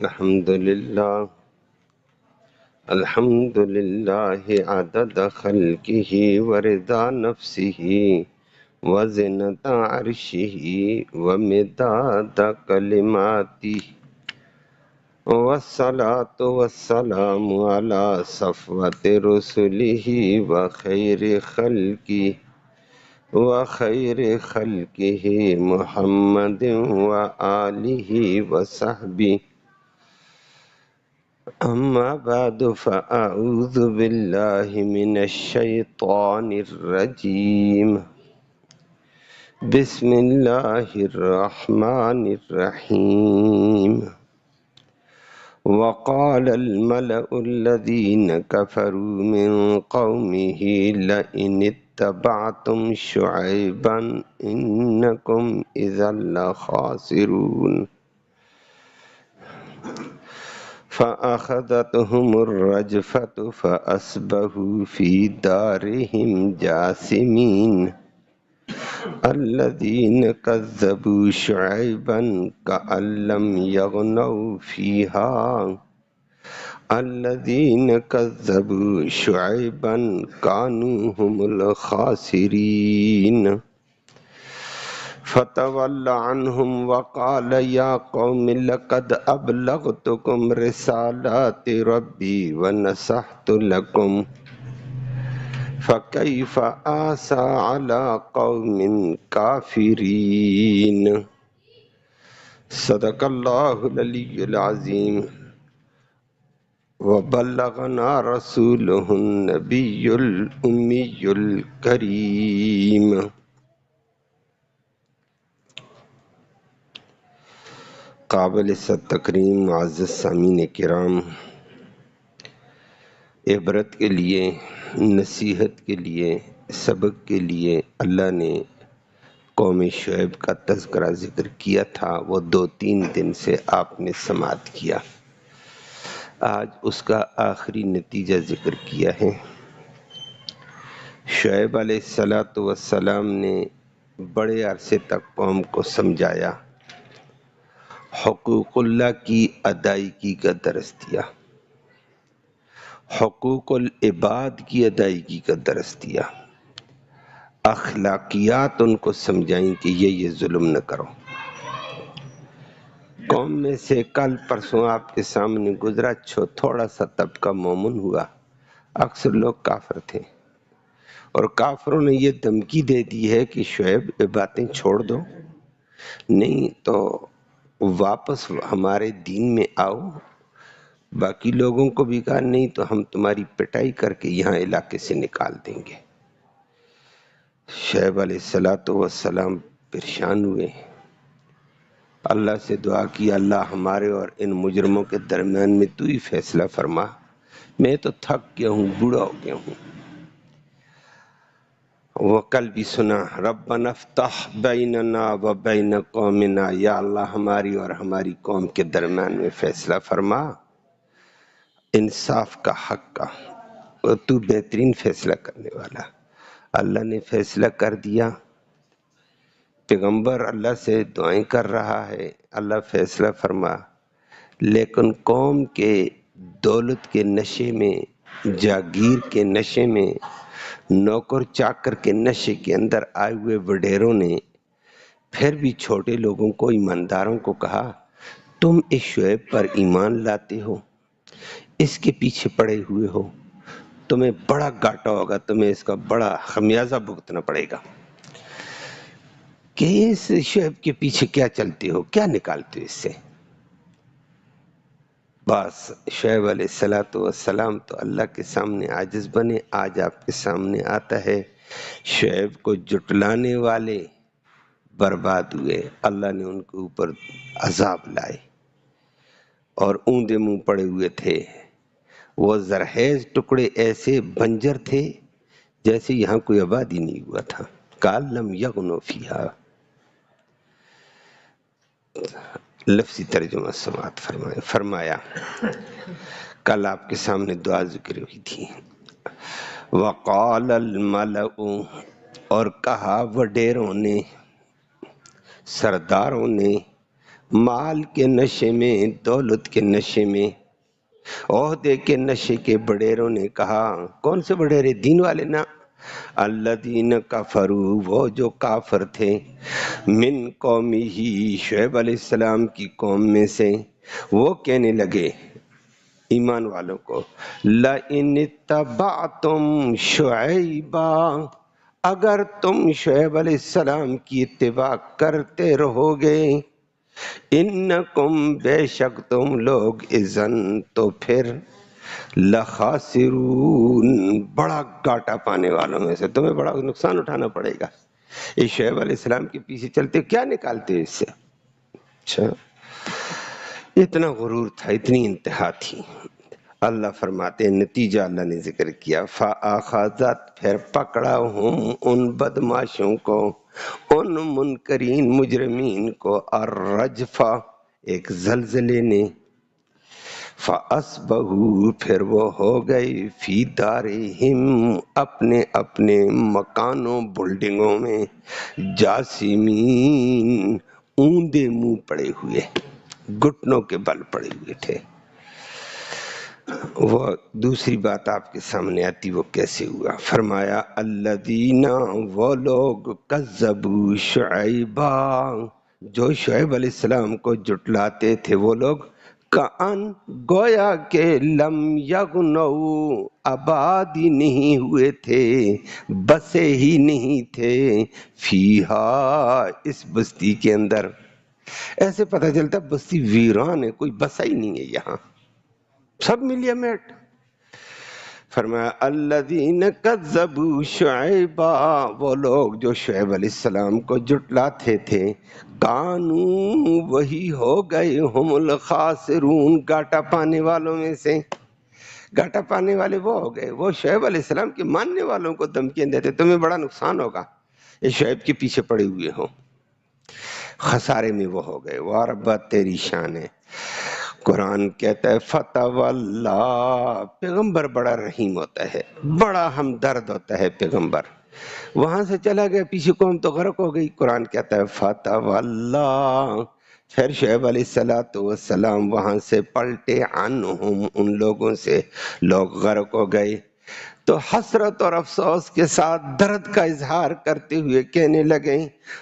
الحمد للہ عدد خلقہ ورضا نفسہ وزنة عرشہ ومداد کلماتہ والصلاة والسلام علی صفوت رسلہ وخیر خلقہ محمد وآلہ وصحبہ اما بعد فاعوذ باللہ من الشیطان الرجیم بسم اللہ الرحمن الرحیم وقال الملأ الذین كفروا من قومه لئن اتبعتم شعیبا انکم اذا لخاسرون فأخذتهم الرجفة فأصبحوا في دارهم جاثمين الذين كذبوا شعيبا كأن لم يغنوا فيها الذين كذبوا شعيبا كانوا هم الخاسرين فتولى عنهم وقال يا قوم لقد أبلغتكم رسالات ربي ونصحت لكم فكيف آسى على قوم كافرين صدق الله العلي العظيم وبلغنا رسوله النبي الأمي الكريم قابل تکریم معزز سامعین کرام، عبرت کے لیے، نصیحت کے لیے، سبق کے لیے اللہ نے قوم شعیب کا تذکرہ ذکر کیا تھا۔ وہ 2-3 دن سے آپ نے سماعت کیا۔ آج اس کا آخری نتیجہ ذکر کیا ہے۔ شعیب علیہ السلام نے بڑے عرصے تک قوم کو سمجھایا، حقوق اللہ کی ادائیگی کا درس دیا، حقوق العباد کی ادائیگی کا درس دیا، اخلاقیات ان کو سمجھائیں کہ یہ ظلم نہ کرو۔ قوم میں سے کل پرسوں آپ کے سامنے گزرا تھوڑا سا طبقہ مومن ہوا، اکثر لوگ کافر تھے، اور کافروں نے یہ دھمکی دے دی ہے کہ شعیب یہ باتیں چھوڑ دو، نہیں تو واپس ہمارے دین میں آؤ۔ باقی لوگوں کو بھی کہا نہیں تو ہم تمہاری پٹائی کر کے یہاں علاقے سے نکال دیں گے۔ شعیب علیہ السلام پریشان ہوئے، اللہ سے دعا کی، اللہ ہمارے اور ان مجرموں کے درمیان میں تو ہی فیصلہ فرما، میں تو تھک گیا ہوں، بوڑھا ہو گیا ہوں۔ وہ کل بھی سنا، ربنا افتح بیننا و بین قومنا، یا اللہ ہماری اور ہماری قوم کے درمیان میں فیصلہ فرما، انصاف کا، حق کا، اور تو بہترین فیصلہ کرنے والا۔ اللہ نے فیصلہ کر دیا، پیغمبر اللہ سے دعائیں کر رہا ہے، اللہ فیصلہ فرما، لیکن قوم کے دولت کے نشے میں، جاگیر کے نشے میں، نوکر چاکر کے نشے کے اندر آئے ہوئے وڈیروں نے پھر بھی چھوٹے لوگوں کو، ایمانداروں کو کہا، تم اس شعیب پر ایمان لاتے ہو، اس کے پیچھے پڑے ہوئے ہو، تمہیں بڑا گھاٹا ہوگا، تمہیں اس کا بڑا خمیازہ بھگتنا پڑے گا کہ اس شعیب کے پیچھے کیا چلتے ہو، کیا نکالتے ہو اس سے۔ بس شعیب علیہ السلام تو اللہ کے سامنے عاجز بنے۔ آج آپ کے سامنے آتا ہے، شعیب کو جٹلانے والے برباد ہوئے، اللہ نے ان کے اوپر عذاب لائے، اور اوندے منہ پڑے ہوئے تھے۔ وہ زرخیز ٹکڑے ایسے بنجر تھے جیسے یہاں کوئی آبادی نہیں ہوا تھا، کأن لم یغنوا فیہا۔ لفظی ترجمہ سماعت فرمایا۔ کل آپ کے سامنے دعا ذکر ہوئی تھی، وقال الملأ، اور کہا وڈیروں نے، سرداروں نے، مال کے نشے میں، دولت کے نشے میں، عہدے کے نشے کے بڑیروں نے کہا، کون سے بڑیرے؟ دین والے نا، الذین کفروا، وہ جو کافر تھے، من قومی ہی، شعیب علیہ السلام کی قوم میں سے، وہ کہنے لگے ایمان والوں کو، لَإِنِ اتَّبَعْتُمْ شُعَيْبًا، اگر تم شعیب علیہ السلام کی اتباع کرتے رہو گے، انکم، بے شک تم لوگ، اذن، تو پھر، لخاسرون، بڑا گھاٹا پانے والوں میں سے، تمہیں بڑا نقصان اٹھانا پڑے گا۔ اس شعیب علیہ السلام کے پیچھے چلتے کیا نکالتے ہو اس سے؟ اچھا، اتنا غرور تھا، اتنی انتہا تھی۔ اللہ فرماتے ہیں، نتیجہ اللہ نے ذکر کیا، فَأَخَذَتْ، پھر پکڑا ہم ان بدماشوں کو، ان منکرین مجرمین کو، الرجفہ، ایک زلزلے نے، فَأَصْبَحُوا، پھر وہ ہو گئے، فی دارہم، اپنے اپنے مکانوں بلڈنگوں میں، جاسمین، اوندے منہ پڑے ہوئے، گھٹنوں کے بل پڑے ہوئے تھے۔ وہ دوسری بات آپ کے سامنے آتی، وہ کیسے ہوا؟ فرمایا، الذین، وہ لوگ، کذبوا شعیبا، جو شعیب علیہ السلام کو جھٹلاتے تھے، وہ لوگ، کأن، گویا کہ، لم یغنوا، آباد ہی نہیں ہوئے تھے، بسے ہی نہیں تھے، فیہا، اس بستی کے اندر۔ ایسے پتہ چلتا بستی ویران ہے، کوئی بسا ہی نہیں ہے یہاں، سب ملیا میٹ۔ فرمایا، الذین کذبوا شعیبا، وہ لوگ جو شعیب علیہ السلام کو جھٹلاتے تھے، کانو، وہی ہو گئے، ہم الخاسرون، گھاٹا پانے والوں میں سے۔ گھاٹا پانے والے وہ ہو گئے، وہ شعیب علیہ السلام کے ماننے والوں کو دھمکیاں دیتے، تمہیں بڑا نقصان ہوگا، یہ شعیب کے پیچھے پڑے ہوئے ہوں، خسارے میں وہ ہو گئے۔ وَرَبَّ، تیری شان ہے۔ قرآن کہتا ہے، فتولا، پیغمبر بڑا رحیم ہوتا ہے، بڑا ہمدرد ہوتا ہے پیغمبر۔ وہاں سے چلا گیا، پیچھے قوم تو غرق ہو گئی، قرآن کہتا ہے فتولا، پھر شعیب علیہ السلام وہاں سے پلٹے، عنہم، ان لوگوں سے، لوگ غرق ہو گئے۔ تو حسرت اور افسوس کے ساتھ درد کا اظہار کرتے ہوئے کہنے لگے،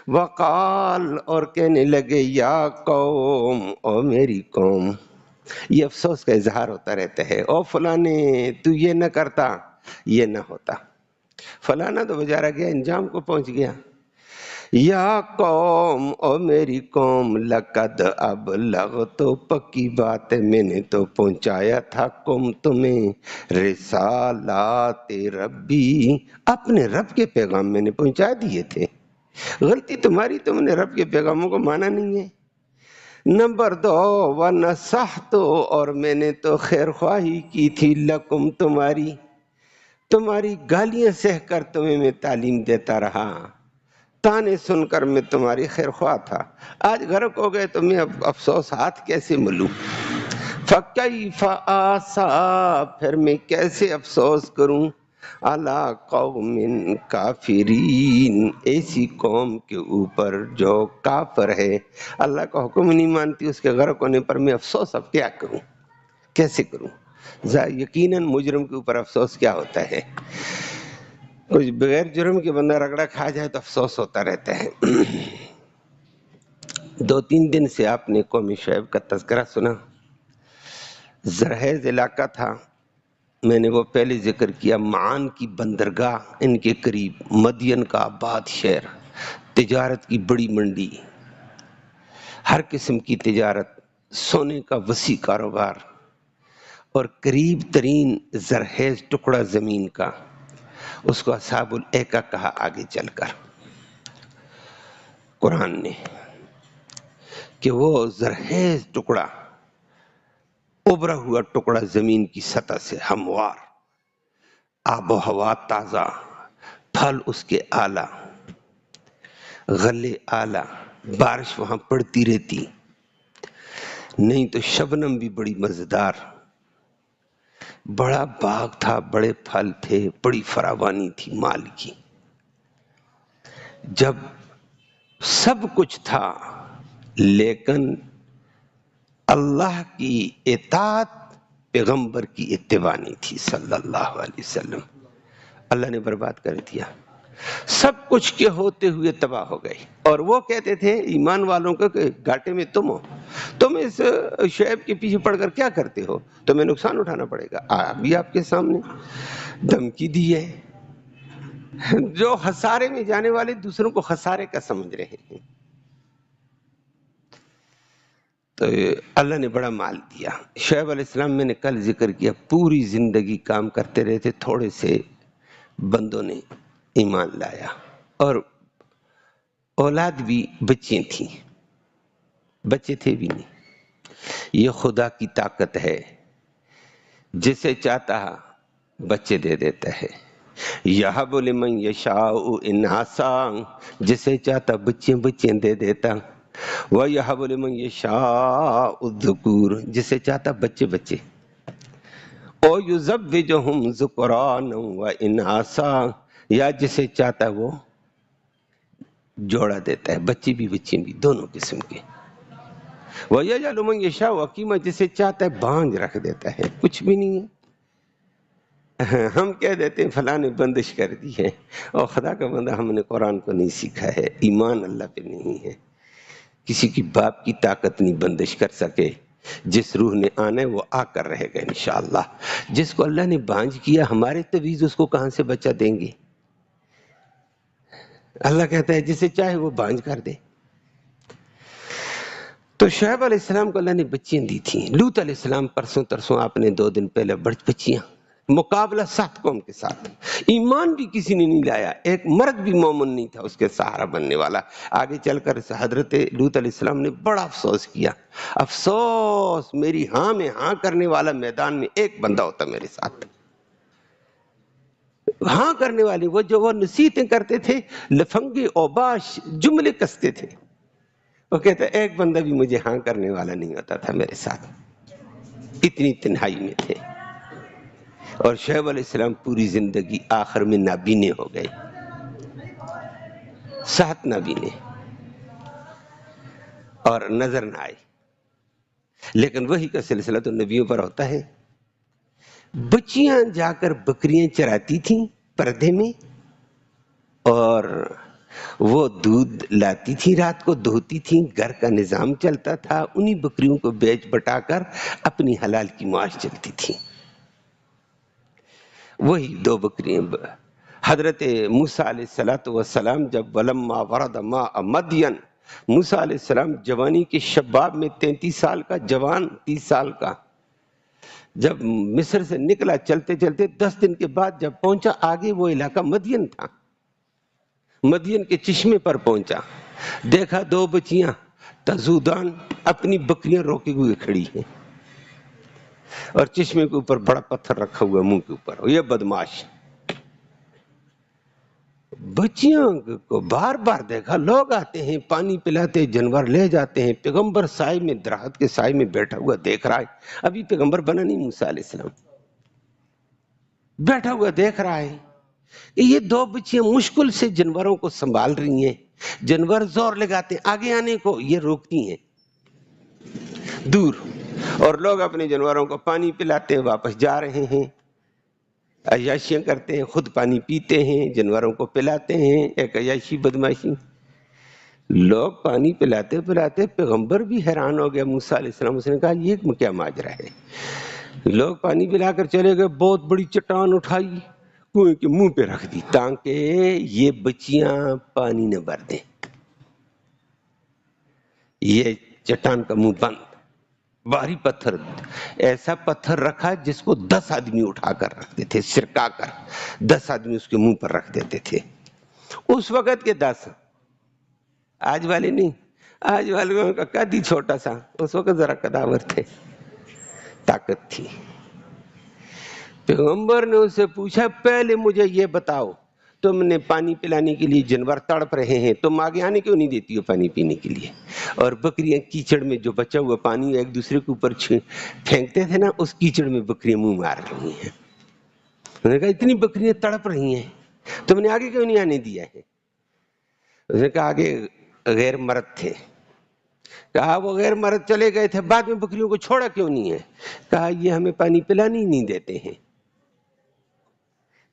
وقال، اور کہنے لگے، یا قوم، او میری قوم۔ یہ افسوس کا اظہار ہوتا رہتا ہے، او فلانے تو یہ نہ کرتا، یہ نہ ہوتا، فلانا تو بیچارہ گیا، انجام کو پہنچ گیا۔ یا قوم، او میری قوم، لقد، ابلغت، پکی بات ہے میں نے تو پہنچایا تھا تمہیں، رسالات ربی، اپنے رب کے پیغام میں نے پہنچا دیے تھے، غلطی تمہاری، تم نے رب کے پیغاموں کو مانا نہیں ہے۔ نمبر 2، وَنَصَحْتُ، اور میں نے تو خیر خواہی کی تھی، لکم، تمہاری گالیاں سہ کر تمہیں میں تعلیم دیتا رہا، تانے سن کر میں تمہاری خیر خواہ تھا، آج غرق ہو گئے تو میں اب افسوس ہاتھ کیسے ملوں؟ فَكَيْفَ آسَا، پھر میں کیسے افسوس کروں، عَلَىٰ قَوْمٍ کافرین، ایسی قوم کے اوپر جو کافر ہے، اللہ کا حکم نہیں مانتی، اس کے غرق ہونے پر میں افسوس اب کیا کروں، کیسے کروں؟ یقیناً مجرم کے اوپر افسوس کیا ہوتا ہے، کچھ بغیر جرم کے بندہ رگڑا کھا جائے تو افسوس ہوتا رہتا ہے۔ 2-3 دن سے آپ نے قوم شعیب کا تذکرہ سنا، زرہیز علاقہ تھا، میں نے وہ پہلے ذکر کیا، معان کی بندرگاہ ان کے قریب، مدین کا آباد شہر، تجارت کی بڑی منڈی، ہر قسم کی تجارت، سونے کا وسیع کاروبار، اور قریب ترین زرہیز ٹکڑا زمین کا، اس کو اصحاب الایکہ کہا آگے چل کر قرآن نے، کہ وہ زرہیز ٹکڑا، ابھرا ہوا ٹکڑا زمین کی سطح سے ہموار، آب و ہوا تازہ، پھل اس کے اعلیٰ، غلے اعلیٰ، بارش وہاں پڑتی رہتی، نہیں تو شبنم بھی بڑی مزیدار، بڑا باغ تھا، بڑے پھل تھے، بڑی فراوانی تھی مال کی۔ جب سب کچھ تھا لیکن اللہ کی اطاعت پیغمبر کی اتباع نہیں تھی صلی اللہ علیہ وسلم. اللہ نے برباد کر دیا. سب کچھ کے ہوتے ہوئے تباہ ہو گئی. اور وہ کہتے تھے ایمان والوں کو کہ گھاٹے میں تم ہو, تم اس شعیب کے پیچھے پڑ کر کیا کرتے ہو, تمہیں نقصان اٹھانا پڑے گا. ابھی آپ کے سامنے دھمکی دی ہے. جو خسارے میں جانے والے دوسروں کو خسارے کا سمجھ رہے ہیں. تو اللہ نے بڑا مال دیا. شعیب علیہ السلام میں نے کل ذکر کیا, پوری زندگی کام کرتے رہے تھے, تھوڑے سے بندوں نے ایمان لایا, اور اولاد بھی بچیں تھیں, بچے تھے بھی نہیں. یہ خدا کی طاقت ہے, جسے چاہتا بچے دے دیتا ہے. یہب لمن یشاء اناسا, جسے چاہتا بچیں دے دیتا. وَيَهَبُ لِمَن يَشَاءُ الذُّكُورَ, جسے چاہتا بچے. وَيُزَوِّجُهُمْ ذُكْرَانًا وَإِنَاثًا, یا جسے چاہتا وہ جوڑا دیتا ہے, بچے بھی بچے بھی دونوں قسم کے. وَيَجْعَلُ مَن يَشَاءُ عَقِيمًا, جسے چاہتا ہے بانجھ رکھ دیتا ہے, کچھ بھی نہیں ہے. ہم کہہ دیتے ہیں فلاں نے بندش کر دی ہے, اور خدا کا بندہ ہم نے قرآن کو نہیں سیکھا ہے, ایمان اللہ پہ نہیں ہے. کسی کی باپ کی طاقت نہیں بندش کر سکے. جس روح نے آنا ہے وہ آ کر رہے گا انشاءاللہ. جس کو اللہ نے بانجھ کیا, ہمارے تویز اس کو کہاں سے بچہ دیں گے؟ اللہ کہتا ہے جسے چاہے وہ بانجھ کر دے. تو شعیب علیہ السلام کو اللہ نے بچیاں دی تھیں. لوط علیہ السلام پرسوں آپ نے 2 دن پہلے بچیاں, مقابلہ 7 قوم کے ساتھ. ایمان بھی کسی نے نہیں لایا, ایک مرد بھی مومن نہیں تھا اس کے سہارا بننے والا. آگے چل کر حضرت لوط علیہ السلام نے بڑا افسوس کیا, افسوس میری ہاں میں ہاں کرنے والا میدان میں ایک بندہ ہوتا میرے ساتھ. ہاں کرنے والے وہ نصیحتیں کرتے تھے, لفنگے اوباش جملے کستے تھے. وہ کہتا ہے ایک بندہ بھی مجھے ہاں کرنے والا نہیں ہوتا تھا میرے ساتھ, اتنی تنہائی میں تھے. اور شعیب علیہ السلام پوری زندگی آخر میں نابینے ہو گئے, 7 نابینے, اور نظر نہ آئے. لیکن وہی کا سلسلہ تو نبیوں پر ہوتا ہے. بچیاں جا کر بکریاں چراتی تھیں پردے میں, اور وہ دودھ لاتی تھی, رات کو دھوتی تھیں, گھر کا نظام چلتا تھا. انہی بکریوں کو بیچ بٹا کر اپنی حلال کی معاش چلتی تھی. وہی 2 بکریاں. حضرت موسیٰ علیہ السلام جب ولما ورد ماء مدین, موسیٰ علیہ السلام جوانی کے شباب میں 33 سال کا جوان, 30 سال کا, جب مصر سے نکلا چلتے چلتے 10 دن کے بعد جب پہنچا, آگے وہ علاقہ مدین تھا, مدین کے چشمے پر پہنچا, دیکھا 2 بچیاں تزودان اپنی بکریاں روکے ہوئے کھڑی ہیں, اور چشمے کے اوپر بڑا پتھر رکھا ہوا منہ کے اوپر. یہ بدماش بچیاں کو بار بار دیکھا, لوگ آتے ہیں پانی پلاتے, جانور لے جاتے ہیں. پیغمبر سائے میں, درخت کے سائے میں بیٹھا ہوا دیکھ رہا ہے. ابھی پیغمبر بنا نہیں موسیٰ علیہ السلام, بیٹھا ہوا دیکھ رہا ہے کہ یہ 2 بچیاں مشکل سے جانوروں کو سنبھال رہی ہیں. جانور زور لگاتے ہیں آگے آنے کو, یہ روکتی ہیں دور, اور لوگ اپنے جانوروں کو پانی پلاتے ہیں, واپس جا رہے ہیں, عیاشیاں کرتے ہیں, خود پانی پیتے ہیں, جانوروں کو پلاتے ہیں. ایک عیاشی بدماشی. لوگ پانی پلاتے پلاتے, پیغمبر بھی حیران ہو گیا موسیٰ علیہ السلام. اس نے کہا یہ کیا ماجرا ہے؟ لوگ پانی پلا کر چلے گئے, بہت بڑی چٹان اٹھائی, کنویں کے منہ پہ رکھ دی تاکہ یہ بچیاں پانی نہ بھر دیں. یہ چٹان کا منہ بند, بھاری پتھر, ایسا پتھر رکھا جس کو 10 آدمی اٹھا کر رکھتے تھے, سرکا کر 10 آدمی اس کے منہ پر رکھ دیتے تھے. اس وقت کے 10, آج والے نہیں. آج والوں کا قد ہی چھوٹا سا, اس وقت ذرا قداور تھے, طاقت تھی. پیغمبر نے اس سے پوچھا پہلے مجھے یہ بتاؤ, تم نے پانی پلانے کے لیے جانور تڑپ رہے ہیں, تم آگے آنے کیوں نہیں دیتی ہو پانی پینے کے لیے؟ اور بکریاں کیچڑ میں جو بچا ہوا پانی ایک دوسرے کے اوپر پھینکتے تھے نا, اس کیچڑ میں بکریاں منہ مار رہی ہیں. انہوں نے کہا اتنی بکریاں تڑپ رہی ہیں, تم نے آگے کیوں نہیں آنے دیا ہے؟ اس نے کہا آگے غیر مرد تھے. کہا وہ غیر مرد چلے گئے تھے، بعد میں بکریوں کو چھوڑا کیوں نہیں ہے؟ کہا یہ ہمیں پانی پلانے ہی نہیں دیتے ہیں،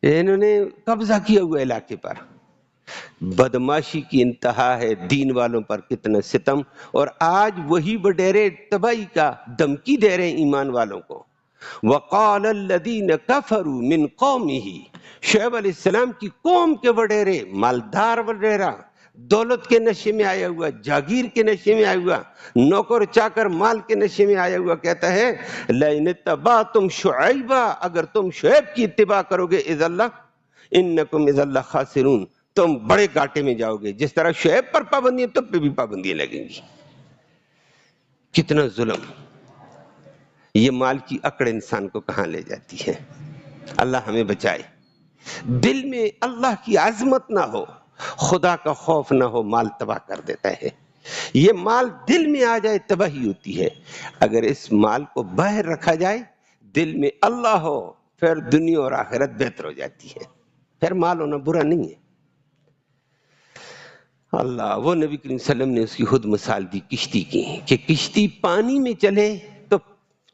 انہوں نے قبضہ کیا ہوا علاقے پر۔ بدماشی کی انتہا ہے، دین والوں پر کتنا ستم، اور آج وہی وڈیرے تباہی کا دھمکی دے رہے ہیں ایمان والوں کو۔ وقال الذین کفروا من قومہ، شعیب علیہ السلام کی قوم کے وڈیرے، مالدار وڈیرا، دولت کے نشے میں آیا ہوا، جاگیر کے نشے میں آیا ہوا، نوکر چاکر مال کے نشے میں آیا ہوا، کہتا ہے لئن اتبعتم شعیبا، اگر تم شعیب کی اتباع کرو گے اذا انکم اذا لخاسرون، تم بڑے گاٹے میں جاؤ گے۔ جس طرح شعیب پر پابندیاں، تم پہ بھی پابندیاں لگیں گی۔ کتنا ظلم! یہ مال کی اکڑ انسان کو کہاں لے جاتی ہے؟ اللہ ہمیں بچائے۔ دل میں اللہ کی عظمت نہ ہو، خدا کا خوف نہ ہو، مال تباہ کر دیتا ہے۔ یہ مال دل میں آ جائے تباہی ہوتی ہے۔ اگر اس مال کو باہر رکھا جائے، دل میں اللہ ہو، پھر دنیا اور آخرت بہتر ہو جاتی ہے، پھر مال ہونا برا نہیں ہے۔ اللہ، وہ نبی کریم صلی اللہ علیہ وسلم نے اس کی خود مثال دی کشتی کی، کہ کشتی پانی میں چلے تو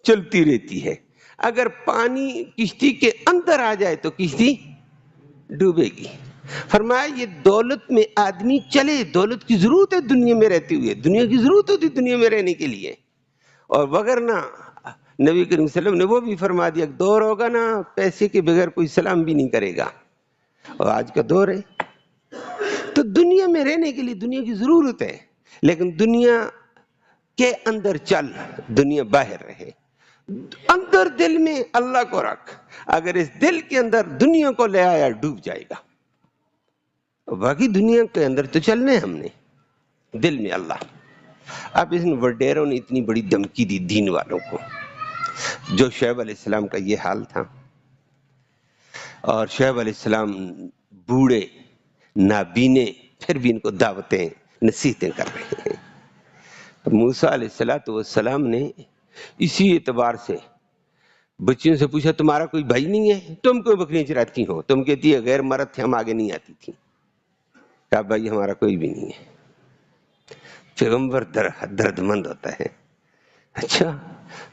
چلتی رہتی ہے، اگر پانی کشتی کے اندر آ جائے تو کشتی ڈوبے گی۔ فرمایا یہ دولت میں آدمی چلے، دولت کی ضرورت ہے دنیا میں رہتے ہوئے، دنیا کی ضرورت ہوتی دنیا میں رہنے کے لیے، اور وگرنہ نبی کریم صلی اللہ علیہ وسلم نے وہ بھی فرما دیا کہ دور ہوگا نا پیسے کے بغیر کوئی سلام بھی نہیں کرے گا، اور آج کا دور ہے۔ تو دنیا میں رہنے کے لیے دنیا کی ضرورت ہے، لیکن دنیا کے اندر چل، دنیا باہر رہے، اندر دل میں اللہ کو رکھ۔ اگر اس دل کے اندر دنیا کو لے آیا ڈوب جائے گا۔ باقی دنیا کے اندر تو چلنے ہم نے، دل میں اللہ۔ اب ان وڈیروں نے اتنی بڑی دھمکی دی دین والوں کو، جو شعیب علیہ السلام کا یہ حال تھا، اور شعیب علیہ السلام بوڑھے نابینے، پھر بھی ان کو دعوتیں نصیحتیں کر رہے ہیں۔ موسیٰ علیہ السلام نے اسی اعتبار سے بچیوں سے پوچھا تمہارا کوئی بھائی نہیں ہے؟ تم کوئی بکریاں چراتی ہو؟ تم کہتی ہے غیر مرد تھے ہم آگے نہیں آتی تھی۔ کہا بھائی ہمارا کوئی بھی نہیں ہے۔ پیغمبر درد مند ہوتا ہے۔ اچھا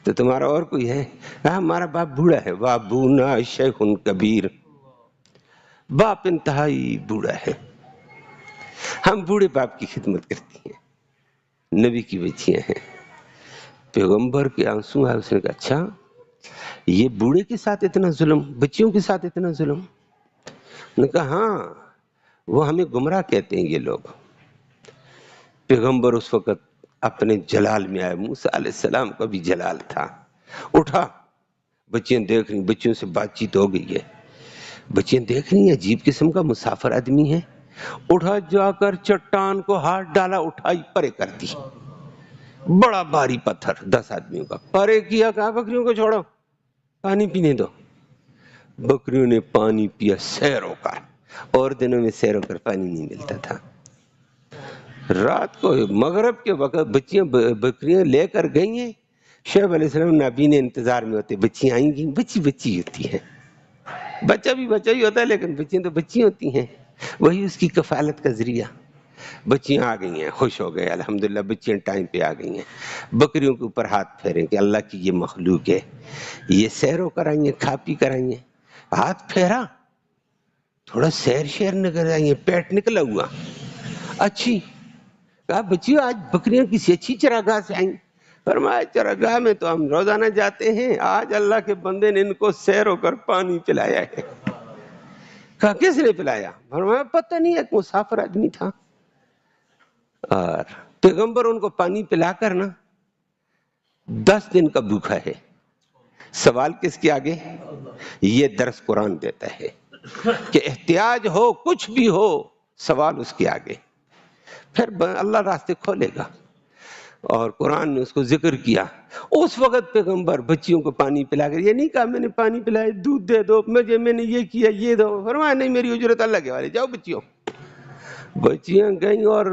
تو تمہارا اور کوئی ہے؟ کہا ہمارا باپ بوڑھا ہے، وابونا شیخ کبیر، باپ انتہائی بوڑھا ہے، ہم بوڑھے باپ کی خدمت کرتی ہیں، نبی کی بچیاں ہیں۔ پیغمبر کے آنسو آئے، اس نے کہا اچھا یہ بوڑھے کے ساتھ اتنا ظلم، بچیوں کے ساتھ اتنا ظلم؟ نے کہا ہاں وہ ہمیں گمراہ کہتے ہیں یہ لوگ۔ پیغمبر اس وقت اپنے جلال میں آئے، موسیٰ علیہ السلام کا بھی جلال تھا۔ اٹھا، بچیاں دیکھ رہی، بچیوں سے بات چیت ہو گئی ہے، بچیاں دیکھ رہی ہیں عجیب قسم کا مسافر آدمی ہے۔ اٹھا جا کر چٹان کو ہاتھ ڈالا، اٹھائی پرے کر دی، بڑا بھاری پتھر 10 آدمیوں کا پرے کیا، کہا بکریوں کو چھوڑو پانی پینے دو۔ بکریوں نے پانی پیا سیر ہو کر، اور دنوں میں سیر ہو کر پانی نہیں ملتا تھا۔ رات کو مغرب کے وقت بچیاں بکریاں لے کر گئی ہیں، شعیب علیہ السلام نابینے انتظار میں ہوتے، بچیاں آئیں گی، بچی بچی ہوتی ہے، بچہ بھی بچہ ہی ہوتا ہے لیکن بچیاں تو بچی ہوتی ہیں، وہی اس کی کفالت کا ذریعہ۔ بچیاں آ گئی ہیں، خوش ہو گئے، الحمدللہ بچیاں ٹائم پہ آ گئی ہیں۔ بکریوں کے اوپر ہاتھ پھیریں کہ اللہ کی یہ مخلوق ہے، یہ سیروں کرائیں گے، کھا پی کرائیں گے۔ ہاتھ پھیرا، تھوڑا سیر شیر نکل آئیں گے، پیٹ نکلا ہوا اچھی۔ کہا بچیوں آج بکریاں کسی اچھی چراگاہ سے آئیں؟ فرمایا چراگاہ میں تو ہم روزانہ جاتے ہیں، آج اللہ کے بندے نے ان کو سیر ہو کر پانی پلایا ہے۔ کہا کس نے پلایا؟ فرمایا پتہ نہیں، ایک مسافر آدمی تھا، اور پیغمبر ان کو پانی پلا کر نا 10 دن کا بھوکا ہے۔ سوال کس کے آگے؟ یہ درس قرآن دیتا ہے کہ احتیاج ہو کچھ بھی ہو، سوال اس کے آگے، پھر اللہ راستے کھولے گا۔ اور قرآن نے اس کو ذکر کیا۔ اس وقت پیغمبر بچیوں کو پانی پلا کر، یہ نہیں کہا میں نے پانی پلایا دودھ دے دو، میں نے یہ کیا یہ دو، فرمایا نہیں میری اجرت اللہ کے والے، جاؤ بچیوں۔ بچیاں گئیں، اور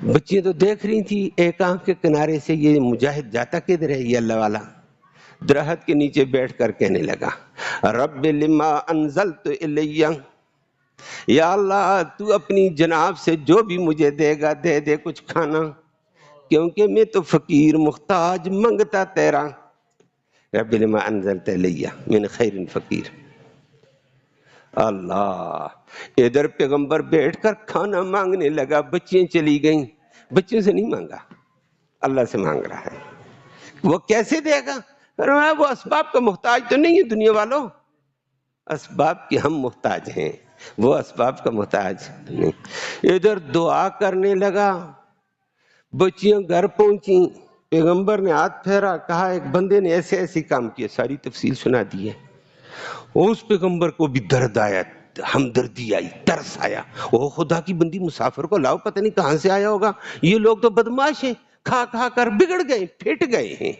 بچیاں تو دیکھ رہی تھی ایک آنکھ کے کنارے سے یہ مجاہد جاتا کدھر ہے یہ اللہ والا۔ درخت کے نیچے بیٹھ کر کہنے لگا رب لما انزلت الی، یا اللہ تو اپنی جناب سے جو بھی مجھے دے گا دے دے کچھ کھانا، کیونکہ میں تو فقیر محتاج منگتا تیرا، رب لما انزلت الیہ من خیر فقیر۔ اللہ، ادھر پیغمبر بیٹھ کر کھانا مانگنے لگا، بچیاں چلی گئیں، بچوں سے نہیں مانگا، اللہ سے مانگ رہا ہے۔ وہ کیسے دے گا؟ فرمایا وہ اسباب کا محتاج تو نہیں ہے دنیا والوں، اسباب کے ہم محتاج ہیں، وہ اسباب کا محتاج نہیں۔ ادھر دعا کرنے لگا، بچیاں گھر پہنچی، پیغمبر نے ہاتھ پھیرا، کہا ایک بندے نے ایسے ایسے کام کیے، ساری تفصیل سنا دی ہے۔ اس پیغمبر کو بھی درد آیا، ہمدردی آئی، ترس آیا، وہ خدا کی بندی مسافر کو لاؤ، پتہ نہیں کہاں سے آیا ہوگا، یہ لوگ تو بدماش ہیں، کھا کھا کر بگڑ گئے، پھٹ گئے ہیں،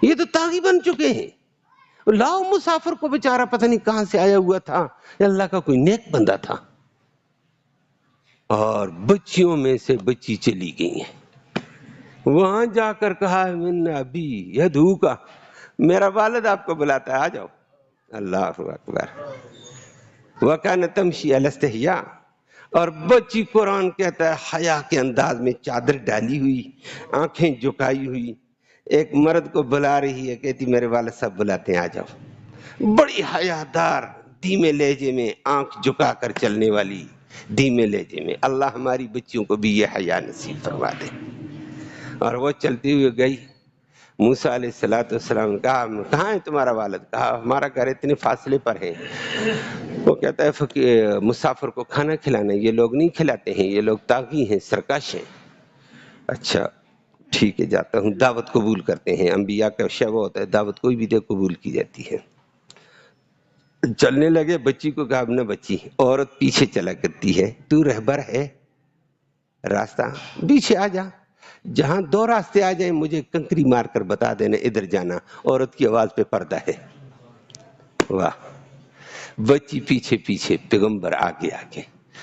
یہ تو طاغی بن چکے ہیں، لاؤ مسافر کو، بیچارہ پتہ نہیں کہاں سے آیا ہوا تھا، اللہ کا کوئی نیک بندہ تھا۔ اور بچیوں میں سے بچی چلی گئی ہیں، وہاں جا کر کہا من ابی یدعو کا، میرا والد آپ کو بلاتا ہے، آ جاؤ۔ اللہ اکبر۔ وَكَانَ تَمْشِي عَلَى اسْتِحْيَاءٍ، اور بچی قرآن کہتا ہے حیا کے انداز میں چادر ڈالی ہوئی، آنکھیں جھکائی ہوئی، ایک مرد کو بلا رہی ہے، کہتی میرے والد صاحب بلاتے ہیں، آ جاؤ۔ بڑی حیادار، دھیمے لہجے میں، آنکھ جھکا کر چلنے والی، دھیمے لہجے میں۔ اللہ ہماری بچیوں کو بھی یہ حیا نصیب فرما دے۔ اور وہ چلتی ہوئی گئی، موسیٰ علیہ السلام نے کہا کہاں ہے تمہارا والد؟ کہا ہمارا گھر اتنے فاصلے پر ہے۔ وہ کہتا ہے مسافر کو کھانا کھلانا، یہ لوگ نہیں کھلاتے ہیں، یہ لوگ طاغی ہیں، سرکش ہیں۔ اچھا ٹھیک ہے، جاتا ہوں۔ دعوت قبول کرتے ہیں، انبیاء کا شیوہ ہوتا ہے، دعوت کوئی بھی دے قبول کی جاتی ہے۔ چلنے لگے، بچی کو کہا نہ بچی، عورت پیچھے چلا کرتی ہے، تو رہبر ہے، راستہ پیچھے آ جا، جہاں دو راستے آ جائیں مجھے کنکری مار کر بتا دینا ادھر جانا۔ عورت کی آواز پہ پردہ ہے، واہ، بچی پیچھے پیچھے، پیغمبر آگے آگے۔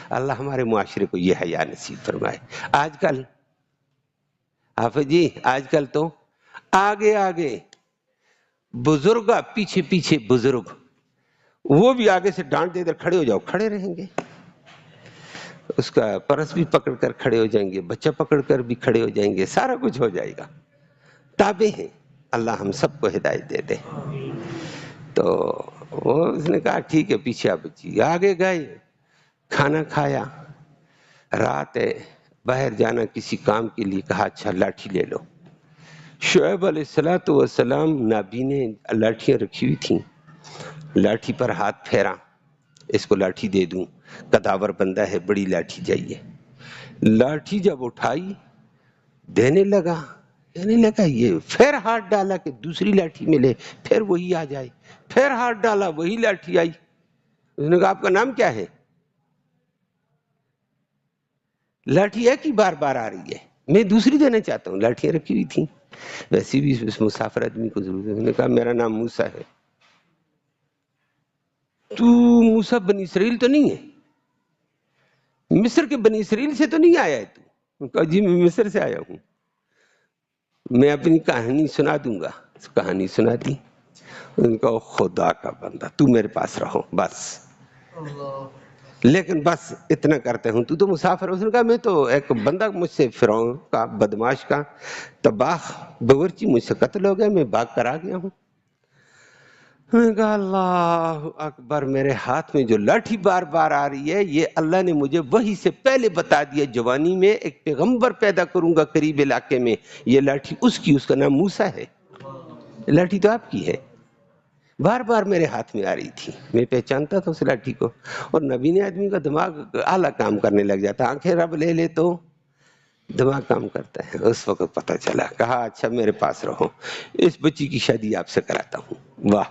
اللہ ہمارے معاشرے کو یہ حیا نصیب فرمائے۔ آج کل حافظ جی، آج کل تو آگے آگے بزرگ، پیچھے پیچھے بزرگ، وہ بھی آگے سے ڈانٹ دے، ادھر کھڑے ہو جاؤ، کھڑے رہیں گے، اس کا پرس بھی پکڑ کر کھڑے ہو جائیں گے، بچہ پکڑ کر بھی کھڑے ہو جائیں گے، سارا کچھ ہو جائے گا، تابع ہیں۔ اللہ ہم سب کو ہدایت دے دے۔ تو اس نے کہا ٹھیک ہے، پیچھے آپ بچی، آگے گئے، کھانا کھایا، رات ہے، باہر جانا کسی کام کے لیے، کہا اچھا لاٹھی لے لو۔ شعیب علیہ السلام نابینے لاٹھیاں رکھی ہوئی تھیں، لاٹھی پر ہاتھ پھیرا، اس کو لاٹھی دے دوں، قداور بندہ ہے، بڑی لاٹھی چاہیے۔ لاٹھی جب اٹھائی دینے لگا، کہنے لگا یہ، پھر ہاتھ ڈالا کہ دوسری لاٹھی ملے، پھر وہی آ جائے، پھر ہاتھ ڈالا وہی لاٹھی آئی۔ اس نے کہا آپ کا نام کیا ہے؟ لاٹھی ایک ہی بار بار آ رہی ہے، میں دوسری دینا چاہتا ہوں۔ لاٹھیاں رکھی ہوئی تھیں، ویسے بھی اس مسافر آدمی کو ضرورت ہے۔ اس نے کہا میرا نام موسیٰ ہے۔ تو موسیٰ بنی اسرائیل تو نہیں ہے، مصر کے بنی اسرائیل سے تو نہیں آیا ہے تو؟ کہا جی میں مصر سے آیا ہوں، میں اپنی کہانی سنا دوں گا۔ کہانی سنا دی۔ ان کا خدا کا بندہ، تو میرے پاس رہو بس، لیکن بس اتنا کرتے ہوں، تو مسافر۔ اس نے کہا میں تو ایک بندہ، مجھ سے فرعون کا، بدماش کا، تباہ باورچی مجھ سے قتل ہو گیا، میں بھاگ کر آ گیا ہوں۔ میں نے کہا اللہ اکبر، میرے ہاتھ میں جو لاٹھی بار بار آ رہی ہے، یہ اللہ نے مجھے وحی سے پہلے بتا دیا، جوانی میں ایک پیغمبر پیدا کروں گا قریب علاقے میں، یہ لاٹھی اس کی، اس کا نام موسیٰ ہے، لاٹھی تو آپ کی ہے۔ بار بار میرے ہاتھ میں آ رہی تھی، میں پہچانتا تھا اس لاٹھی کو۔ اور نبی نے آدمی کا دماغ اعلیٰ کام کرنے لگ جاتا، آنکھیں رب لے لے تو دماغ کام کرتا ہے۔ اس وقت پتہ چلا، کہا اچھا میرے پاس رہو، اس بچی کی شادی آپ سے کراتا ہوں۔ واہ،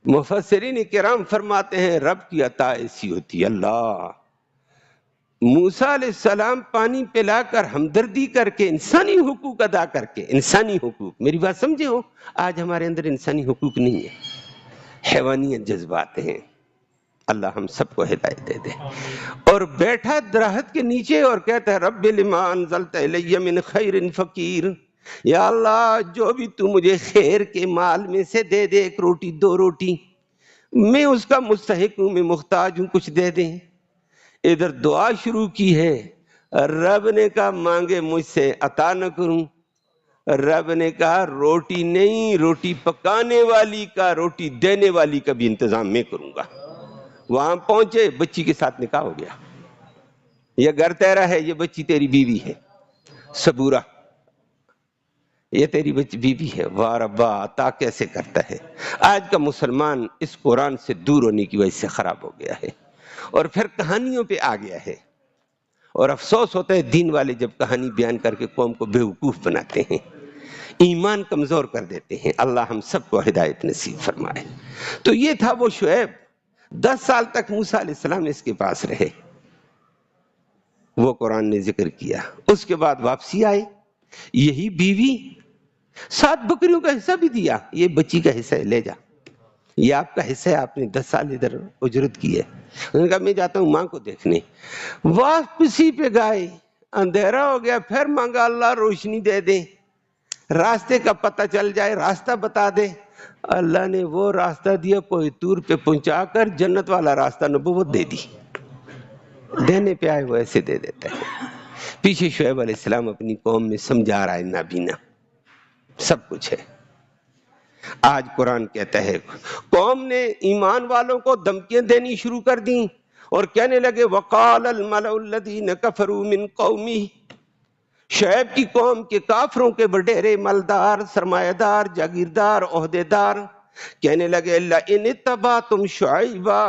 مفسرین کرام فرماتے ہیں رب کی عطا ایسی ہوتی ہے۔ اللہ موسیٰ علیہ السلام پانی پلا کر، ہمدردی کر کے، انسانی حقوق ادا کر کے، انسانی حقوق، میری بات سمجھے ہو، آج ہمارے اندر انسانی حقوق نہیں ہے، حیوانیت جذبات ہیں۔ اللہ ہم سب کو ہدایت دے دے۔ اور بیٹھا درخت کے نیچے اور کہتا ہے رب لما انزلت الی من خیر فقیر، یا اللہ جو بھی تو مجھے خیر کے مال میں سے دے دے، ایک روٹی دو روٹی، میں اس کا مستحق ہوں، میں محتاج ہوں، کچھ دے دیں۔ ادھر دعا شروع کی ہے، رب نے کہا مانگے مجھ سے عطا نہ کروں؟ رب نے کہا روٹی نہیں، روٹی پکانے والی کا، روٹی دینے والی کا بھی انتظام میں کروں گا۔ وہاں پہنچے، بچی کے ساتھ نکاح ہو گیا۔ یہ گھر تیرا ہے، یہ بچی تیری بیوی ہے صبورہ، یہ تیری بچی بیوی ہے۔ واہ ربا، عطا کیسے کرتا ہے۔ آج کا مسلمان اس قرآن سے دور ہونے کی وجہ سے خراب ہو گیا ہے، اور پھر کہانیوں پہ آ گیا ہے، اور افسوس ہوتا ہے دین والے جب کہانی بیان کر کے قوم کو بیوقوف بناتے ہیں، ایمان کمزور کر دیتے ہیں۔ اللہ ہم سب کو ہدایت نصیب فرمائے۔ تو یہ تھا وہ شعیب، 10 سال تک موسیٰ علیہ السلام اس کے پاس رہے، وہ قرآن نے ذکر کیا۔ اس کے بعد واپسی آئے، یہی بیوی 7 بکریوں کا حصہ بھی دیا، یہ بچی کا حصہ ہے، لے جا، یہ آپ کا حصہ ہے، آپ نے 10 سال ادھر اجرت کی ہے۔ انہوں نے کہا میں جاتا ہوں ماں کو دیکھنے۔ واپسی پہ گئے، اندھیرا ہو گیا، پھر مانگا اللہ روشنی دے دے، راستے کا پتہ چل جائے، راستہ بتا دے۔ اللہ نے وہ راستہ دیا، کوئی طور پہ پہنچا کر جنت والا راستہ نبوت دے دی۔ دینے پہ آئے وہ ایسے دے دیتا ہے۔ پیچھے شعیب علیہ السلام اپنی قوم میں سمجھا رہا ہے، نابینا سب کچھ ہے۔ آج قرآن کہتا ہے قوم نے ایمان والوں کو دھمکیاں دینی شروع کر دیں، اور کہنے لگے وقال الملأ الذین کفروا من قومہ، شعیب کی قوم کے کافروں کے وڈیرے، مالدار، سرمایہ دار، جاگیردار، عہدیدار کہنے لگے لئن اتبعتم شعیبا،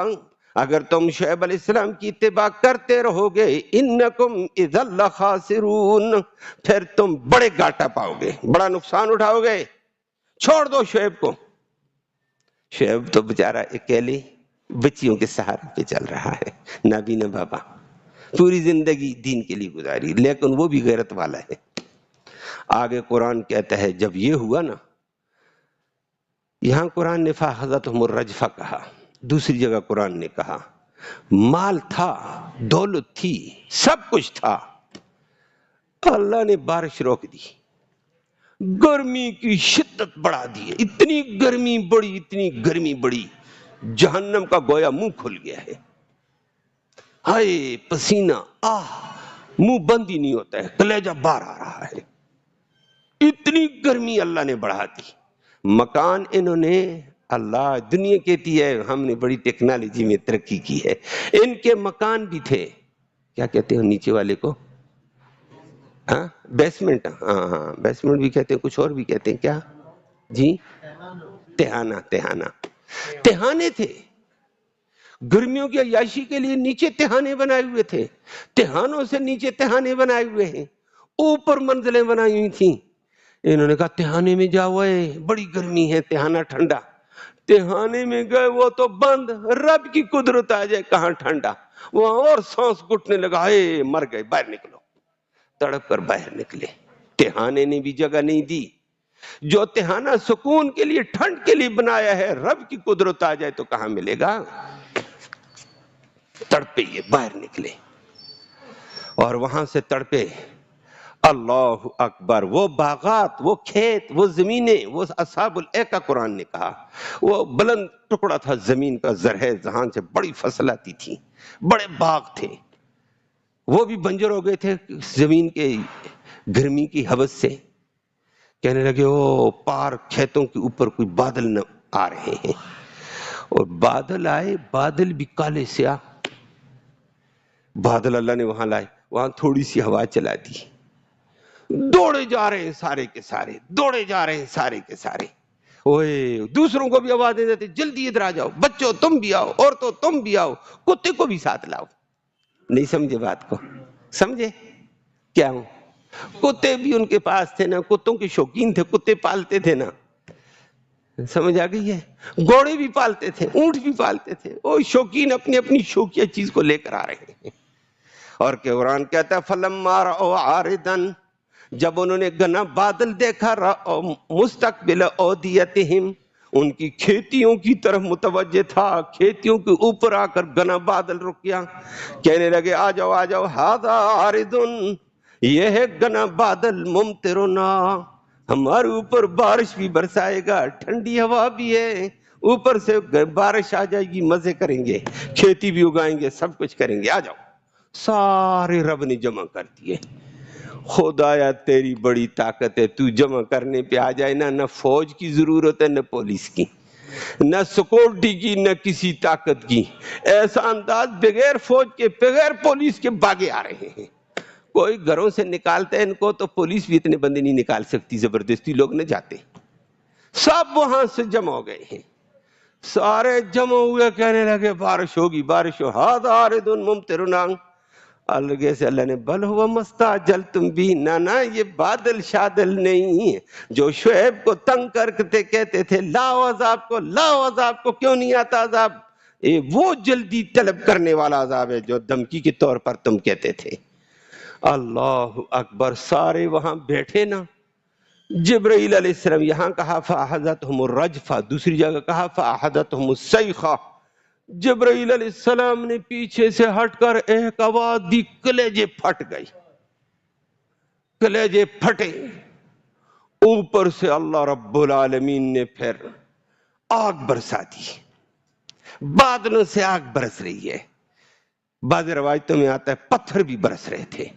اگر تم شعیب علیہ السلام کی اتباع کرتے رہو گے، انکم اذا لخاسرون، پھر تم بڑے گھاٹا پاؤ گے، بڑا نقصان اٹھاؤ گے، چھوڑ دو شعیب کو۔ شعیب تو بیچارہ اکیلے بچیوں کے سہارے پہ چل رہا ہے، نابینا بابا، پوری زندگی دین کے لیے گزاری، لیکن وہ بھی غیرت والا ہے۔ آگے قرآن کہتا ہے جب یہ ہوا نا، یہاں قرآن نے فاخذتہم الرجفہ کہا، دوسری جگہ قرآن نے کہا مال تھا، دولت تھی، سب کچھ تھا، اللہ نے بارش روک دی، گرمی کی شدت بڑھا دی، اتنی گرمی بڑی، اتنی گرمی بڑی، جہنم کا گویا منہ کھل گیا ہے، ہائے پسینہ، منہ بند ہی نہیں ہوتا ہے، کلیجہ باہر آ رہا ہے، اتنی گرمی اللہ نے بڑھا دی۔ مکان انہوں نے، اللہ دنیا کہتی ہے ہم نے بڑی ٹیکنالوجی میں ترقی کی ہے، ان کے مکان بھی تھے، کیا کہتے ہیں نیچے والے کو، بیسمنٹ، ہاں بیسمنٹ بھی کہتے ہیں، کچھ اور بھی کہتے ہیں، کیا جی، تہانے تھے، گرمیوں کی عیاشی کے لیے نیچے تہانے بنائے ہوئے تھے، تہانوں سے نیچے تہانے بنائے ہوئے ہیں، اوپر منزلیں بنائی ہوئی تھیں۔ انہوں نے کہا تہانے میں جاؤ، بڑی گرمی ہے، تہانہ ٹھنڈا، تہانے میں گئے وہ تو بند، رب کی قدرت آ جائے کہاں ٹھنڈا، وہاں اور سانس گھٹنے لگا، مر گئے، باہر نکلو، تڑپ کر باہر نکلے۔ تہانے نے بھی جگہ نہیں دی، جو تہانہ سکون کے لیے، ٹھنڈ کے لیے بنایا ہے، رب کی قدرت آ جائے تو کہاں ملے گا، تڑپے یہ باہر نکلے، اور وہاں سے تڑپے، اللہ اکبر، وہ باغات، وہ کھیت، وہ زمینیں، وہ اصحاب الایکہ قرآن نے کہا، وہ بلند ٹکڑا تھا زمین کا، زرہ جہاں سے بڑی فصل آتی تھی، بڑے باغ تھے، وہ بھی بنجر ہو گئے تھے زمین کے گرمی کی ہوس سے۔ کہنے لگے او پار کھیتوں کے اوپر کوئی بادل نہ آ رہے ہیں، اور بادل آئے، بادل بھی کالے سیاہ، بادل اللہ نے وہاں لائے، وہاں تھوڑی سی ہوا چلا دی، دوڑے جا رہے ہیں سارے کے سارے، دوڑے جا رہے ہیں سارے کے سارے، اوئے دوسروں کو بھی آوازیں دیتے جلدی ادھر آ جاؤ، بچوں تم بھی آؤ، عورتوں تم بھی آؤ، کتے کو بھی ساتھ لاؤ۔ نہیں سمجھے بات کو، سمجھے کیا ہوں، کتے بھی ان کے پاس تھے نا، کتوں کے شوقین تھے، کتے پالتے تھے نا، سمجھ آ گئی ہے، گھوڑے بھی پالتے تھے، اونٹ بھی پالتے تھے، وہ شوقین اپنی اپنی شوقیہ چیز کو لے کر آ رہے ہیں۔ اور قرآن کہتا ہے فَلَمَّا رَأَوْا عَارِضًا، جب انہوں نے گنا بادل دیکھا، مستقبل اودیتہم، ان کی کھیتیوں کی طرف متوجہ تھا، کھیتیوں کے اوپر آ کر گنا بادل رک گیا، کہنے لگے آ جاؤ آ جاؤ، ھذا عارض، یہ ہے گنا بادل، ممطرنا، ہمارے اوپر بارش بھی برسائے گا، ٹھنڈی ہوا بھی ہے، اوپر سے بارش آ جائے گی، مزے کریں گے، کھیتی بھی اگائیں گے، سب کچھ کریں گے، آ جاؤ۔ سارے رب نے جمع کر دیے. خدایا تیری بڑی طاقت ہے، تو جمع کرنے پہ آ جائے نا. نہ فوج کی ضرورت ہے، نہ پولیس کی، نہ سیکورٹی کی، نہ کسی طاقت کی. ایسا انداز بغیر فوج کے بغیر پولیس کے باغے آ رہے ہیں. کوئی گھروں سے نکالتا ہے ان کو تو پولیس بھی اتنے بندے نہیں نکال سکتی، زبردستی لوگ نہ جاتے. سب وہاں سے جمع ہو گئے ہیں. سارے جمع ہوئے، کہنے لگے بارش ہوگی بارش ہو. ہاذا عارض ممطرنا. الگے سے اللہ نے بل ہوا مستعجلتم بھی، نہ یہ بادل شادل نہیں ہے جو شعیب کو تنگ کرتے کہتے تھے لاؤ عذاب کو لاؤ عذاب کو، کیوں نہیں آتا عذاب. یہ وہ جلدی طلب کرنے والا عذاب ہے جو دھمکی کے طور پر تم کہتے تھے. اللہ اکبر. سارے وہاں بیٹھے نا. جبرائیل علیہ السلام یہاں کہا فاحذتهم الرجفہ، دوسری جگہ کہا فاحذتهم الصیخہ. جبرائیل علیہ السلام نے پیچھے سے ہٹ کر ایک آواز دی، کلیجے پھٹ گئی. کلیجے پھٹے. اوپر سے اللہ رب العالمین نے پھر آگ برسا دی. بادلوں سے آگ برس رہی ہے. بعض روایتوں میں آتا ہے پتھر بھی برس رہے تھے.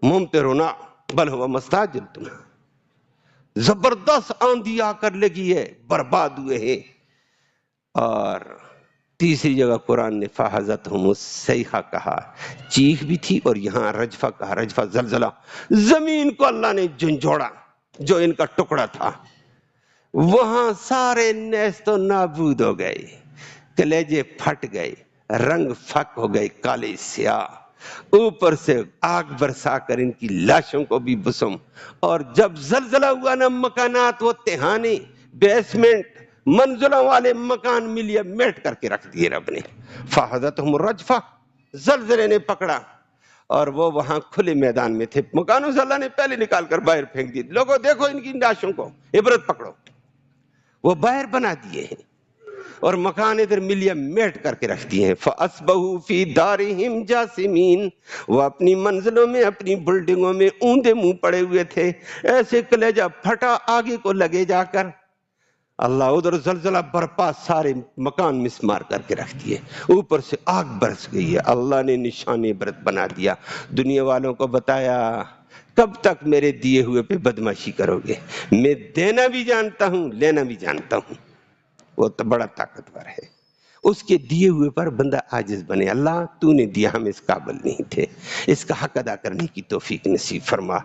ممطرنا بل ہوا مستعجلتم. زبردست آندھی آ کر لگی ہے، برباد ہوئے ہیں. اور تیسری جگہ قرآن نے فاحذتهم الصیحہ کہا، چیخ بھی تھی، اور یہاں رجفہ کہا. رجفہ زلزلہ. زمین کو اللہ نے جھنجھوڑا جو ان کا ٹکڑا تھا. وہاں سارے نیست و نابود ہو گئے، کلیجے پھٹ گئے، رنگ پھک ہو گئے کالے سیاہ. اوپر سے آگ برسا کر ان کی لاشوں کو بھی بسم. اور جب زلزلہ ہوا نا، مکانات وہ تہانے بیسمنٹ منزلوں والے مکان ملیا میٹ کر کے رکھ دیے رب نے. فاحذتهم الرجفہ، زلزلے نے پکڑا. اور وہ وہاں کھلے میدان میں تھے. مکانوں سے اللہ نے پہلے نکال کر باہر پھینک دیے. لوگوں دیکھو ان کی لاشوں کو، عبرت پکڑو. وہ باہر بنا دیے ہیں اور مکان ادھر ملیا میٹ کر کے رکھ دیے ہیں. فَأَصْبَحُوا فِي دَارِهِمْ جَاثِمِينَ. وہ اپنی منزلوں میں اپنی بلڈنگوں میں اوندے منہ پڑے ہوئے تھے. ایسے کلیجہ پھٹا آگے کو لگے جا کر. اللہ ادھر زلزلہ برپا، سارے مکان مسمار کر کے رکھ دیے. اوپر سے آگ برس گئی ہے. اللہ نے نشان عبرت بنا دیا. دنیا والوں کو بتایا کب تک میرے دیے ہوئے پہ بدماشی کرو گے. میں دینا بھی جانتا ہوں، لینا بھی جانتا ہوں. وہ تو بڑا طاقتور ہے. اس کے دیے ہوئے پر بندہ عاجز بنے. اللہ تو نے دیا، ہم اس قابل نہیں تھے. اس کا حق ادا کرنے کی توفیق نصیب فرما.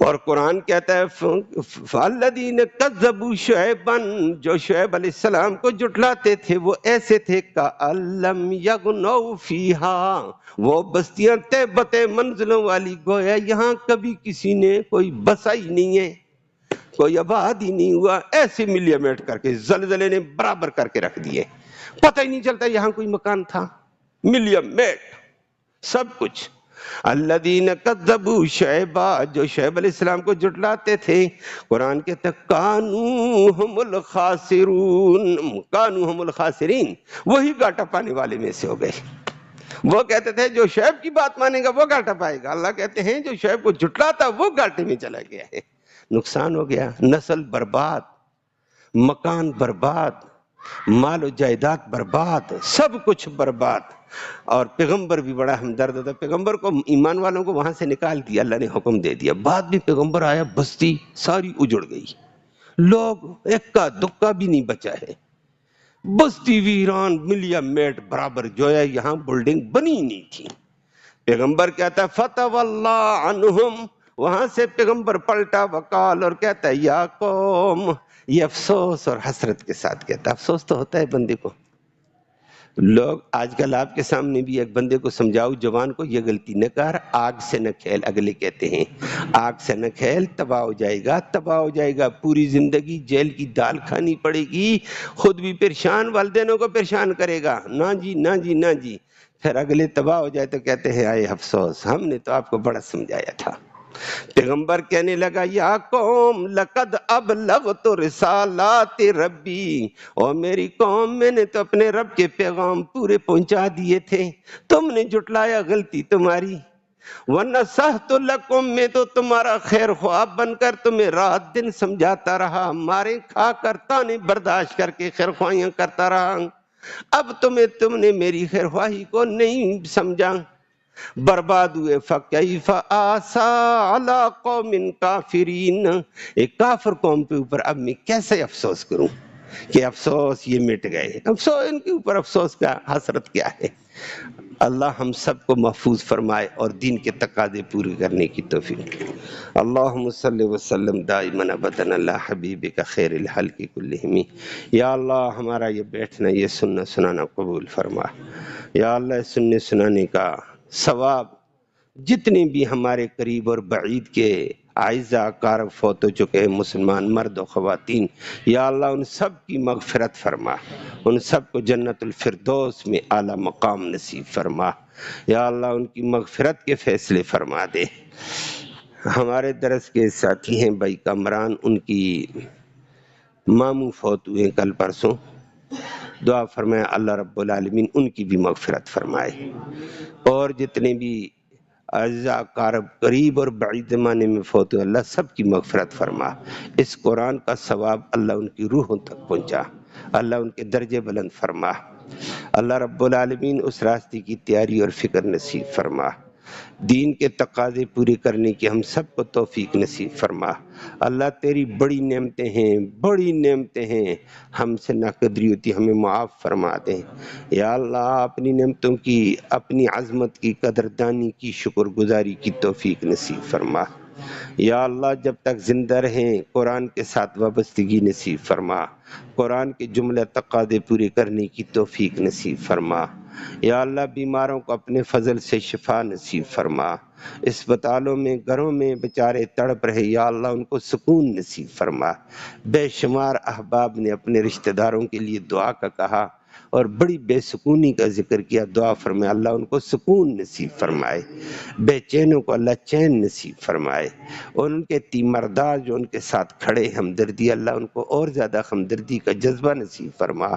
اور قرآن کہتا ہے فَالَّذِينَ كَذَّبُوا شُعَيْبًا، جو شعیب علیہ السلام کو جھٹلاتے تھے وہ ایسے تھے كَأَن لَّمْ يَغْنَوْا فِيهَا، وہ بستیاں طیبت منزلوں والی، گویا یہاں کبھی کسی نے کوئی بسا ہی نہیں ہے، کوئی آباد ہی نہیں ہوا. ایسے ملیا میٹ کر کے زلزلے نے برابر کر کے رکھ دیے. پتہ ہی نہیں چلتا یہاں کوئی مکان تھا. ملیا میٹ سب کچھ. الذین کذبوا شعیبا، جو شعیب علیہ السلام کو جھٹلاتے تھے. قرآن کہتا ہے کانوا هم الخاسرون، کانوا هم الخاسرین، وہی گھاٹا پانے والے میں سے ہو گئے. وہ کہتے تھے جو شعیب کی بات مانے گا وہ گھاٹا پائے گا. اللہ کہتے ہیں جو شعیب کو جھٹلاتا وہ گھاٹے میں چلا گیا ہے. نقصان ہو گیا، نسل برباد، مکان برباد، مال و جائیداد برباد، سب کچھ برباد. اور پیغمبر بھی بڑا ہمدرد ہوتا ہے. پیغمبر کو، ایمان والوں کو وہاں سے نکال دیا، اللہ نے حکم دے دیا. بعد میں پیغمبر آیا، بستی ساری اجڑ گئی، لوگ ایک کا دکا بھی نہیں بچا ہے. بستی ویران، ملیا میٹ برابر، جویا یہاں بلڈنگ بنی نہیں تھی. پیغمبر کہتا ہے فَتَوَلَّىٰ عَنْهُمْ، وہاں سے پیغمبر پلٹا وقال، اور کہتا ہے یا قوم. یہ افسوس اور حسرت کے ساتھ کہتا ہے. افسوس تو ہوتا ہے بندے کو. لوگ آج کل آپ کے سامنے بھی ایک بندے کو سمجھاؤ، جوان کو، یہ غلطی نہ کر، آگ سے نہ کھیل. اگلے کہتے ہیں آگ سے نہ کھیل، تباہ ہو جائے گا، تباہ ہو جائے گا. پوری زندگی جیل کی دال کھانی پڑے گی، خود بھی پریشان، والدینوں کو پریشان کرے گا. نہ جی نہ جی نہ جی. پھر اگلے تباہ ہو جائے تو کہتے ہیں آئے افسوس، ہم نے تو آپ کو بڑا سمجھایا تھا. پیغمبر کہنے لگا یا قوم لقد ابلغت رسالات ربی، اور میری قوم میں نے تو اپنے رب کے پیغام پورے پہنچا دیے تھے، تم نے جھٹلایا، غلطی تمہاری. وَنَصَحْتُ لَكُمْ، میں تو تمہارا خیر خواہ بن کر تمہیں رات دن سمجھاتا رہا، مارے کھا کر، تانے برداشت کر کے خیر خواہیاں کرتا رہا. اب تم نے میری خیر خواہی کو نہیں سمجھا. برباد ہوئے. فَكَيْفَ آسَىٰ عَلَىٰ قَوْمٍ كَافِرِينَ، ایک کافر قوم کے اوپر اب میں کیسے افسوس کروں کہ افسوس یہ مٹ گئے. افسوس ان کے اوپر افسوس کا حسرت کیا ہے. اللہ ہم سب کو محفوظ فرمائے اور دین کے تقاضے پورے کرنے کی توفیق. اللہم صلی وسلم دائما ابدا علی حبیبک خیر الخلق کلہم. یا اللہ ہمارا یہ بیٹھنا یہ سننا سنانا قبول فرما. یا اللہ سننے سنانے کا ثواب جتنے بھی ہمارے قریب اور بعید کے اعزاء اقارب فوت ہو چکے ہیں مسلمان مرد و خواتین، یا اللہ ان سب کی مغفرت فرما، ان سب کو جنت الفردوس میں اعلیٰ مقام نصیب فرما. یا اللہ ان کی مغفرت کے فیصلے فرما دے. ہمارے درس کے ساتھی ہیں بھائی کامران، ان کی ماموں فوت ہوئے کل پرسوں. دعا فرمائے اللہ رب العالمین ان کی بھی مغفرت فرمائے، اور جتنے بھی اعزاء اقارب قریب اور بعید زمانے میں فوت ہوئے اللہ سب کی مغفرت فرما. اس قرآن کا ثواب اللہ ان کی روحوں تک پہنچا، اللہ ان کے درجے بلند فرما. اللہ رب العالمین اس راستے کی تیاری اور فکر نصیب فرما. دین کے تقاضے پورے کرنے کی ہم سب کو توفیق نصیب فرما. اللہ تیری بڑی نعمتیں ہیں، بڑی نعمتیں ہیں، ہم سے ناقدری ہوتی ہمیں معاف فرما دیں. یا اللہ اپنی نعمتوں کی، اپنی عظمت کی قدردانی کی، شکر گزاری کی توفیق نصیب فرما. یا اللہ جب تک زندہ رہیں قرآن کے ساتھ وابستگی نصیب فرما، قرآن کے جملہ تقاضے پورے کرنے کی توفیق نصیب فرما. یا اللہ بیماروں کو اپنے فضل سے شفا نصیب فرما. اسپتالوں میں گھروں میں بیچارے تڑپ رہے، یا اللہ ان کو سکون نصیب فرما. بے شمار احباب نے اپنے رشتہ داروں کے لیے دعا کا کہا اور بڑی بے سکونی کا ذکر کیا. دعا فرمائے اللہ ان کو سکون نصیب فرمائے، بے چینوں کو اللہ چین نصیب فرمائے. اور ان کے تیماردار جو ان کے ساتھ کھڑے ہمدردی، اللہ ان کو اور زیادہ ہمدردی کا جذبہ نصیب فرما.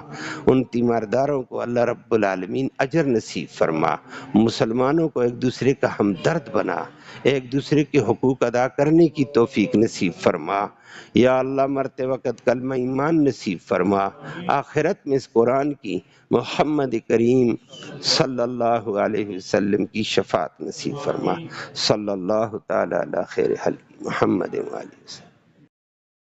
ان تیمارداروں کو اللہ رب العالمین اجر نصیب فرما. مسلمانوں کو ایک دوسرے کا ہمدرد بنا، ایک دوسرے کے حقوق ادا کرنے کی توفیق نصیب فرما. یا اللہ مرتے وقت کلمہ ایمان نصیب فرما. آخرت میں اس قرآن کی محمد کریم صلی اللہ علیہ وسلم کی شفاعت نصیب فرما. صلی اللہ تعالی علی خیر خلق محمد وآلہ وسلم.